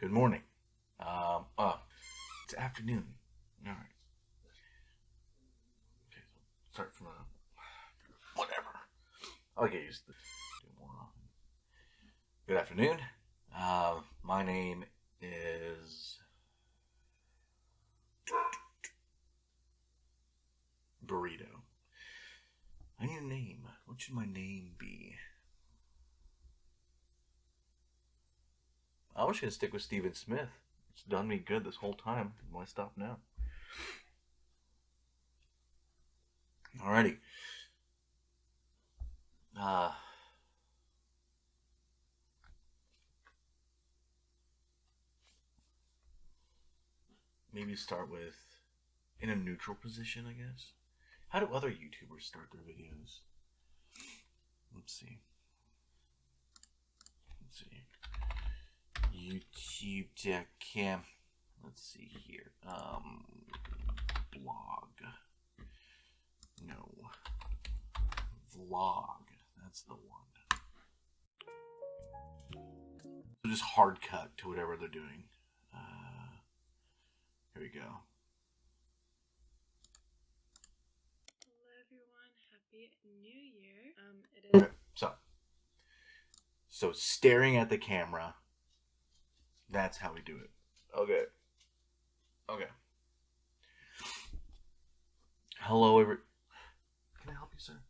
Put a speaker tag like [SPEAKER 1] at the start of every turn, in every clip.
[SPEAKER 1] Good morning. It's afternoon. All right. Okay, so start from whatever. I'll get used to this. Do more often. Good afternoon. My name is Burrito. I need a name. What should my name be? I was gonna stick with Steven Smith. It's done me good this whole time. Why stop now? Alrighty. Uh, Maybe start with in a neutral position, I guess. How do other YouTubers start their videos? Let's see. YouTube.com. Let's see here. Blog. No. Vlog. That's the one. So just hard cut to whatever they're doing. Here we go.
[SPEAKER 2] Hello everyone, happy new year. It is
[SPEAKER 1] Okay, so staring at the camera. That's how we do it. Okay. Hello, Can I help you, sir?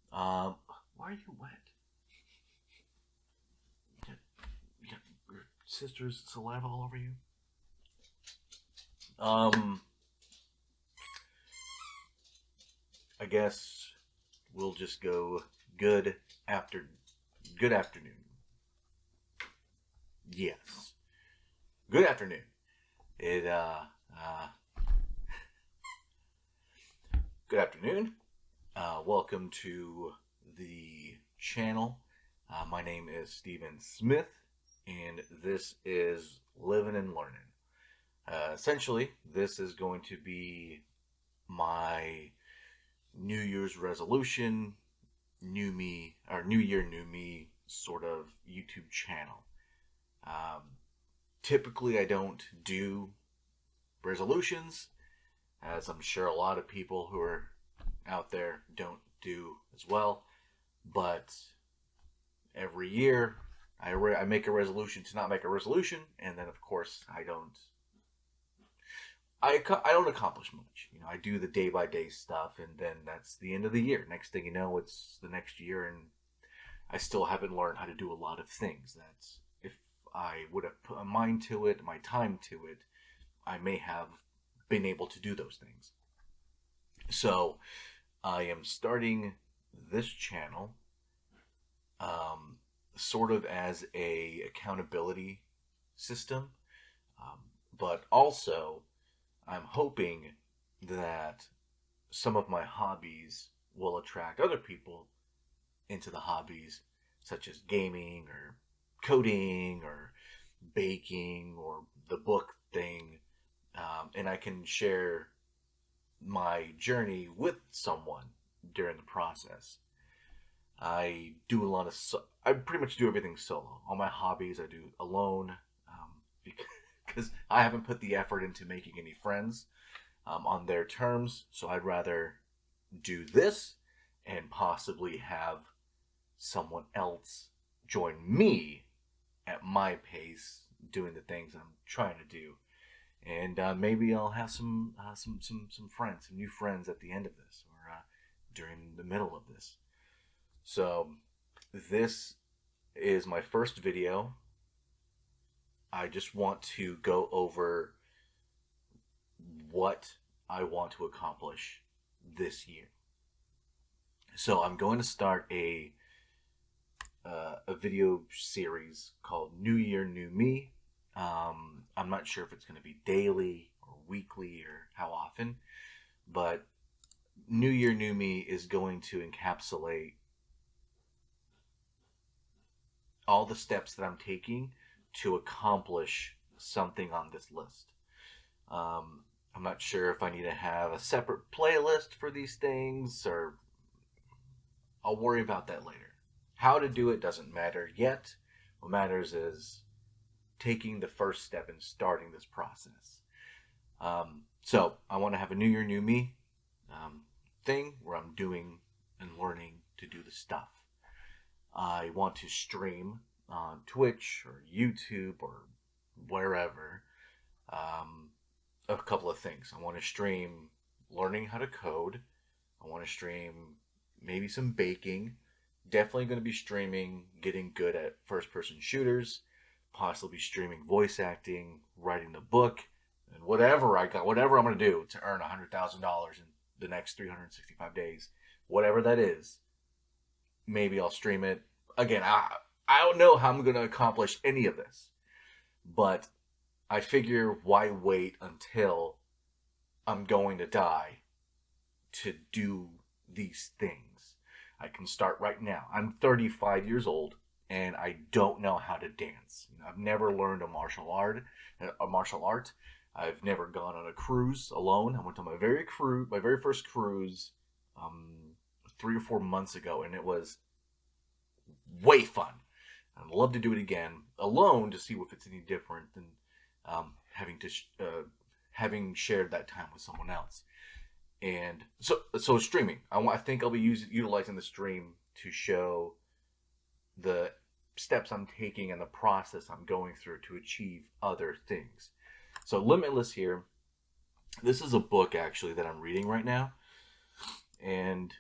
[SPEAKER 1] Why are you wet? You got your sister's saliva all over you. I guess we'll just go good afternoon. Yes. Good afternoon. Good afternoon. Welcome to the channel. My name is Steven Smith, and this is Living and Learning. Essentially, this is going to be my New Year's resolution, new year, new me sort of YouTube channel. Typically, I don't do resolutions, as I'm sure a lot of people who are out there don't do as well. But every year, I make a resolution to not make a resolution, and then of course I don't accomplish much. You know, I do the day by day stuff, and then that's the end of the year. Next thing you know, it's the next year, and I still haven't learned how to do a lot of things. That's if I would have put a mind to it, my time to it, I may have been able to do those things. So I am starting this channel sort of as a accountability system, but also I'm hoping that some of my hobbies will attract other people into the hobbies, such as gaming or coding or baking or the book thing, and I can share my journey with someone during the process. I pretty much do everything solo. All my hobbies I do alone, because I haven't put the effort into making any friends on their terms. So I'd rather do this and possibly have someone else join me at my pace doing the things I'm trying to do. And maybe I'll have some friends, some new friends at the end of this, or during the middle of this. So this is my first video. I just want to go over what I want to accomplish this year. So I'm going to start a video series called New Year, New Me. I'm not sure if it's going to be daily or weekly or how often, but New Year, New Me is going to encapsulate all the steps that I'm taking to accomplish something on this list. I'm not sure if I need to have a separate playlist for these things, or I'll worry about that later. How to do it doesn't matter yet. What matters is taking the first step in starting this process. So I want to have a New Year, New Me thing where I'm doing and learning to do the stuff. I want to stream on Twitch or YouTube or wherever a couple of things. I want to stream learning how to code. I want to stream maybe some baking. Definitely going to be streaming getting good at first person shooters, possibly streaming voice acting, writing the book, and whatever I'm going to do to earn $100,000 in the next 365 days, whatever that is. Maybe I'll stream it. Again, I don't know how I'm going to accomplish any of this, but I figure why wait until I'm going to die to do these things. I can start right now. I'm 35 years old and I don't know how to dance. I've never learned a martial art. I've never gone on a cruise alone. I went on my very first cruise 3 or 4 months ago, and it was way fun. I'd love to do it again alone to see if it's any different than having shared that time with someone else. And so streaming. I think I'll be utilizing the stream to show the steps I'm taking and the process I'm going through to achieve other things. So Limitless here. This is a book actually that I'm reading right now, and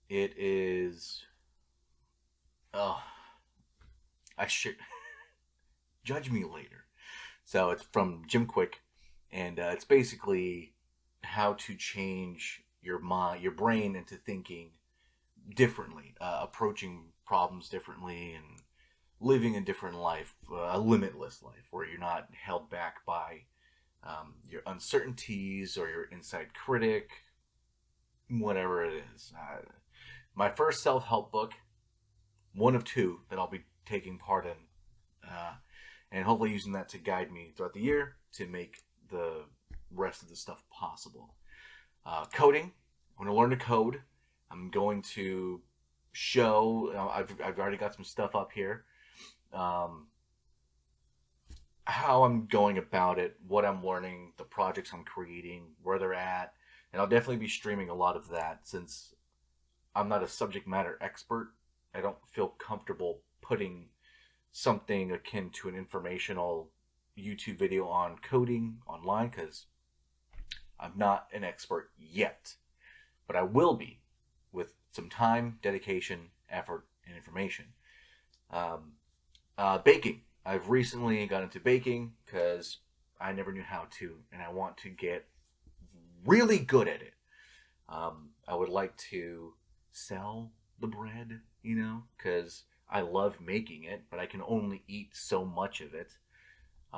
[SPEAKER 1] it is. Oh, I should judge me later. So it's from Jim Quick, and it's basically how to change your brain into thinking differently, approaching problems differently, and living a different life, a limitless life, where you're not held back by your uncertainties or your inside critic, whatever it is. My first self-help book, one of two that I'll be taking part in, and hopefully using that to guide me throughout the year to make the rest of the stuff possible. Coding. I'm going to learn to code. I'm going to show. I've already got some stuff up here. How I'm going about it, what I'm learning, the projects I'm creating, where they're at, and I'll definitely be streaming a lot of that since I'm not a subject matter expert. I don't feel comfortable putting something akin to an informational YouTube video on coding online because I'm not an expert yet, but I will be with some time, dedication, effort, and information. Baking. I've recently got into baking because I never knew how to, and I want to get really good at it. I would like to sell the bread, because I love making it, but I can only eat so much of it.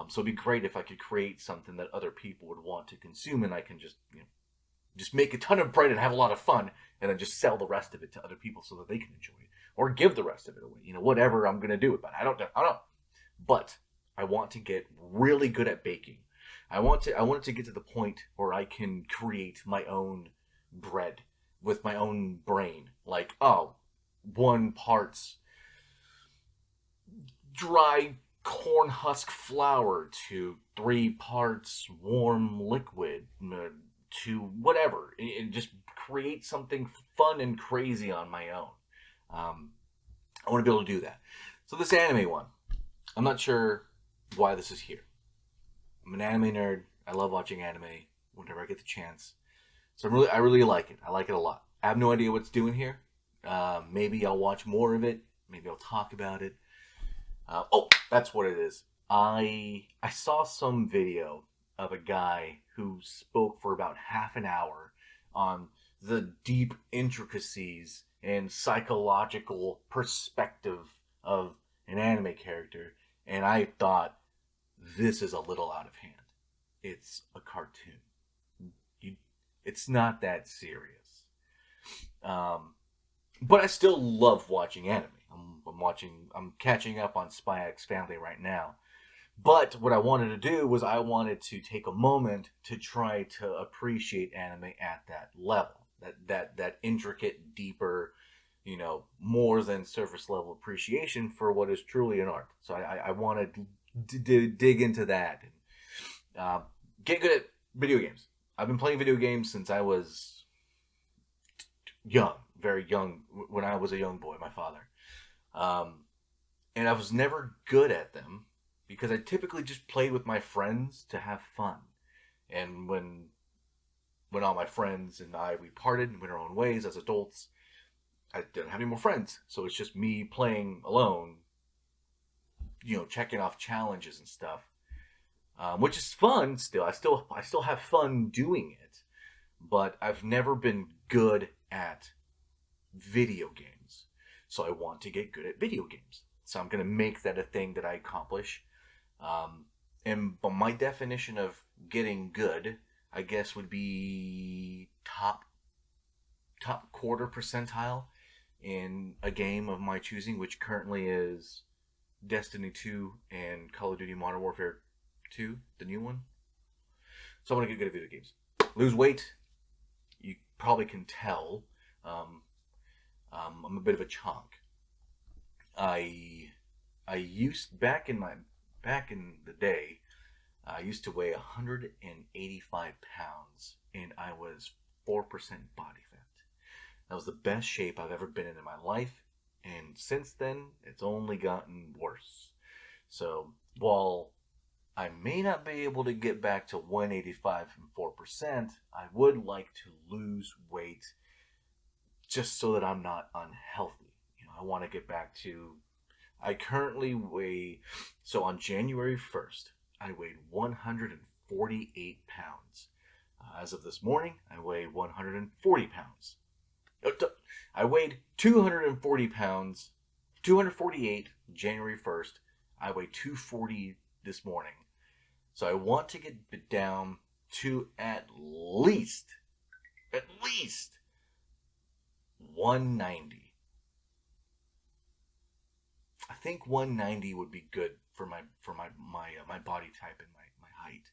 [SPEAKER 1] So it'd be great if I could create something that other people would want to consume, and I can just make a ton of bread and have a lot of fun, and then just sell the rest of it to other people so that they can enjoy it, or give the rest of it away. Whatever I'm gonna do about it. I don't know. But I want to get really good at baking. I want it to get to the point where I can create my own bread with my own brain. Like, 1 part's dry corn husk flour to 3 parts warm liquid to whatever, and just create something fun and crazy on my own. I want to be able to do that. So this anime one, I'm not sure why this is here. I'm an anime nerd. I love watching anime whenever I get the chance. So I really like it. I like it a lot. I have no idea what it's doing here. Maybe I'll watch more of it. Maybe I'll talk about it. That's what it is. I saw some video of a guy who spoke for about half an hour on the deep intricacies and psychological perspective of an anime character, and I thought, this is a little out of hand. It's a cartoon. It's not that serious. But I still love watching anime. I'm catching up on Spy X Family right now. But what I wanted to do was I wanted to take a moment to try to appreciate anime at that level. That intricate, deeper, more than surface level appreciation for what is truly an art. So I wanted dig into that and get good at video games. I've been playing video games since I was young, very young, when I was a young boy, my father. Um, and I was never good at them because I typically just played with my friends to have fun. And when all my friends and we parted and went our own ways as adults, I didn't have any more friends. So it's just me playing alone, checking off challenges and stuff, which is fun. I still have fun doing it, but I've never been good at video games. So I want to get good at video games. So I'm gonna make that a thing that I accomplish. Um, but my definition of getting good, I guess, would be top quarter percentile in a game of my choosing, which currently is Destiny 2 and Call of Duty Modern Warfare 2, the new one. So I want to get good at video games. Lose weight, you probably can tell. I'm a bit of a chonk. I used back in the day, I used to weigh 185 pounds, and I was 4% body fat. That was the best shape I've ever been in my life, and since then, it's only gotten worse. So, while I may not be able to get back to 185 and 4%, I would like to lose weight just so that I'm not unhealthy. I want to get back to. I currently weigh. So on January 1st, I weighed 148 pounds. As of this morning, I weigh 140 pounds. I weighed 240 pounds, 248 January 1st. I weigh 240 this morning. So I want to get down to at least 190. I think 190 would be good for my body type and my height.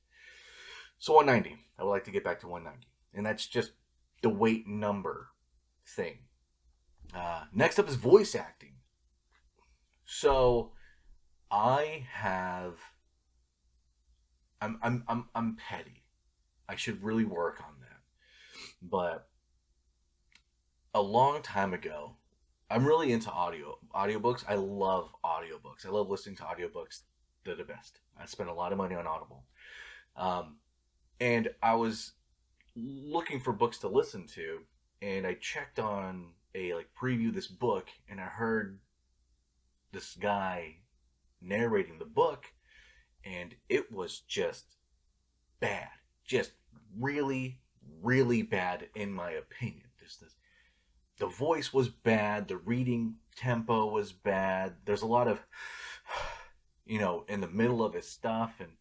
[SPEAKER 1] So 190. I would like to get back to 190, and that's just the weight number thing. Next up is voice acting. So I have. I'm petty. I should really work on that. But a long time ago, I'm really into audiobooks. I love audiobooks. I love listening to audiobooks. They're the best. I spend a lot of money on Audible. And I was looking for books to listen to, and I checked on a preview this book, and I heard this guy narrating the book, and it was just bad. Just really, really bad in my opinion. The voice was bad, the reading tempo was bad. There's a lot of in the middle of his stuff, and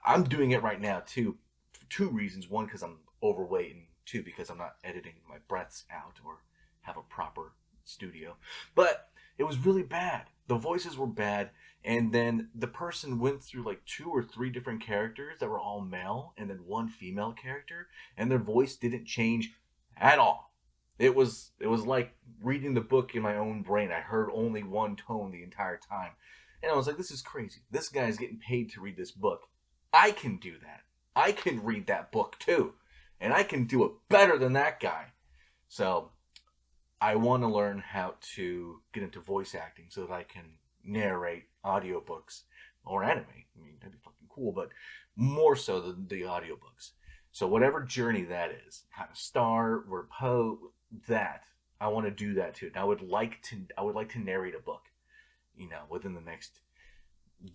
[SPEAKER 1] I'm doing it right now too, for two reasons. One, because I'm overweight, and two, because I'm not editing my breaths out or have a proper studio. But it was really bad. The voices were bad, and then the person went through like 2 or 3 different characters that were all male, and then one female character, and their voice didn't change at all. It was like reading the book in my own brain. I heard only one tone the entire time. And I was like, this is crazy. This guy's getting paid to read this book. I can do that. I can read that book too. And I can do it better than that guy. So I want to learn how to get into voice acting so that I can narrate audiobooks or anime. I mean, that'd be fucking cool, but more so than the audiobooks. So whatever journey that is, how to start, where that I want to do that too. And I would like to narrate a book, within the next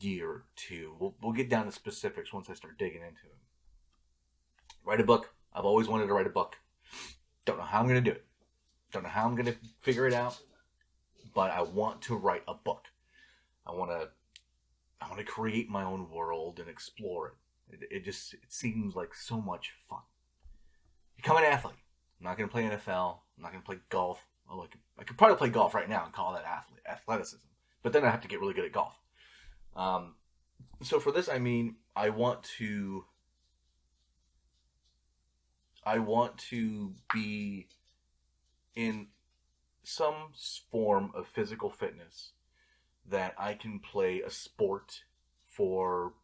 [SPEAKER 1] year or two. We'll get down to specifics once I start digging into it. Write a book. I've always wanted to write a book. Don't know how I'm going to do it. Don't know how I'm going to figure it out, but I want to write a book. I want to create my own world and explore it. It seems like so much fun. Become an athlete. I'm not going to play NFL. I'm not going to play golf. Well, I could probably play golf right now and call that athleticism. But then I have to get really good at golf. So for this, I want to be in some form of physical fitness that I can play a sport for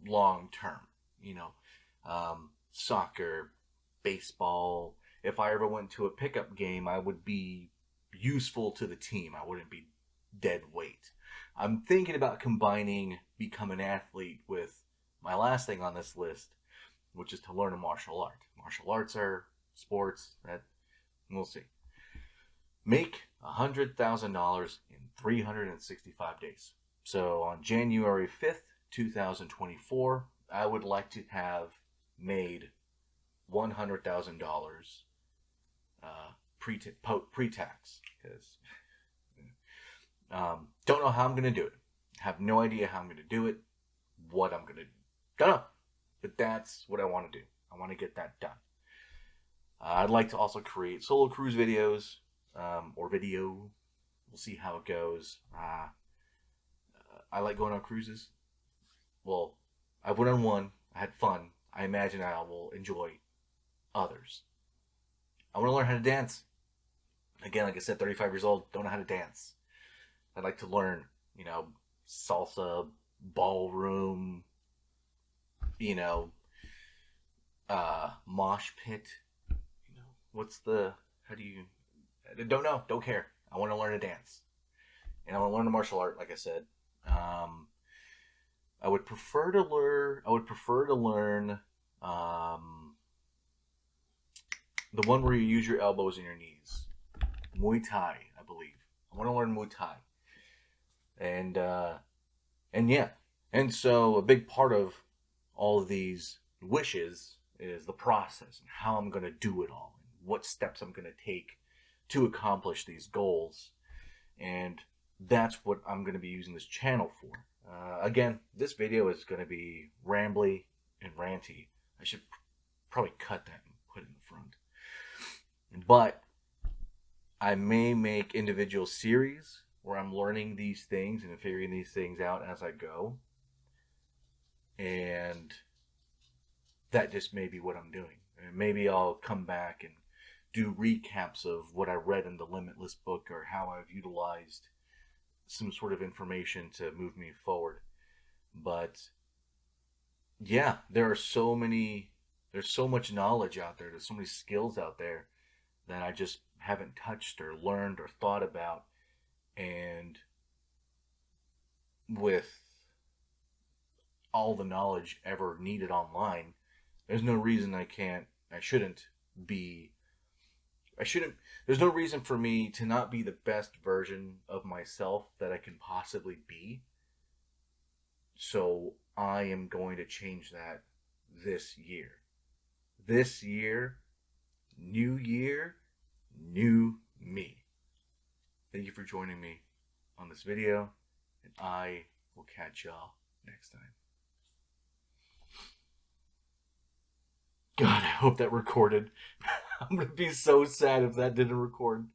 [SPEAKER 1] long term. You know, soccer, baseball. If I ever went to a pickup game, I would be useful to the team. I wouldn't be dead weight. I'm thinking about combining become an athlete with my last thing on this list, which is to learn a martial art. Martial arts are sports that we'll see. Make $100,000 in 365 days. So on January 5th, 2024, I would like to have made $100,000 pre-tax. Because don't know how I'm going to do it. Have no idea how I'm going to do it. What I'm going to do. Don't know. But that's what I want to do. I want to get that done. I'd like to also create solo cruise videos or video. We'll see how it goes. I like going on cruises. Well, I went on one. I had fun. I imagine I will enjoy others. I want to learn how to dance. Again, like I said, 35 years old, don't know how to dance. I'd like to learn, salsa, ballroom, mosh pit. How do you, I don't know, don't care. I want to learn to dance. And I want to learn a martial art, like I said. I would prefer to learn the one where you use your elbows and your knees. Muay Thai, I believe. I want to learn Muay Thai. And yeah. And so a big part of all of these wishes is the process and how I'm going to do it all and what steps I'm going to take to accomplish these goals. And that's what I'm going to be using this channel for. Again, this video is going to be rambly and ranty. I should probably cut that and put it in the front. But I may make individual series where I'm learning these things and figuring these things out as I go. And that just may be what I'm doing. And maybe I'll come back and do recaps of what I read in the Limitless book or how I've utilized some sort of information to move me forward. But yeah, there's so much knowledge out there. There's so many skills out there that I just haven't touched or learned or thought about. And with all the knowledge ever needed online, there's no reason there's no reason for me to not be the best version of myself that I can possibly be. So I am going to change that this year. This year, new me. Thank you for joining me on this video, and I will catch y'all next time. God, I hope that recorded. I'm going to be so sad if that didn't record.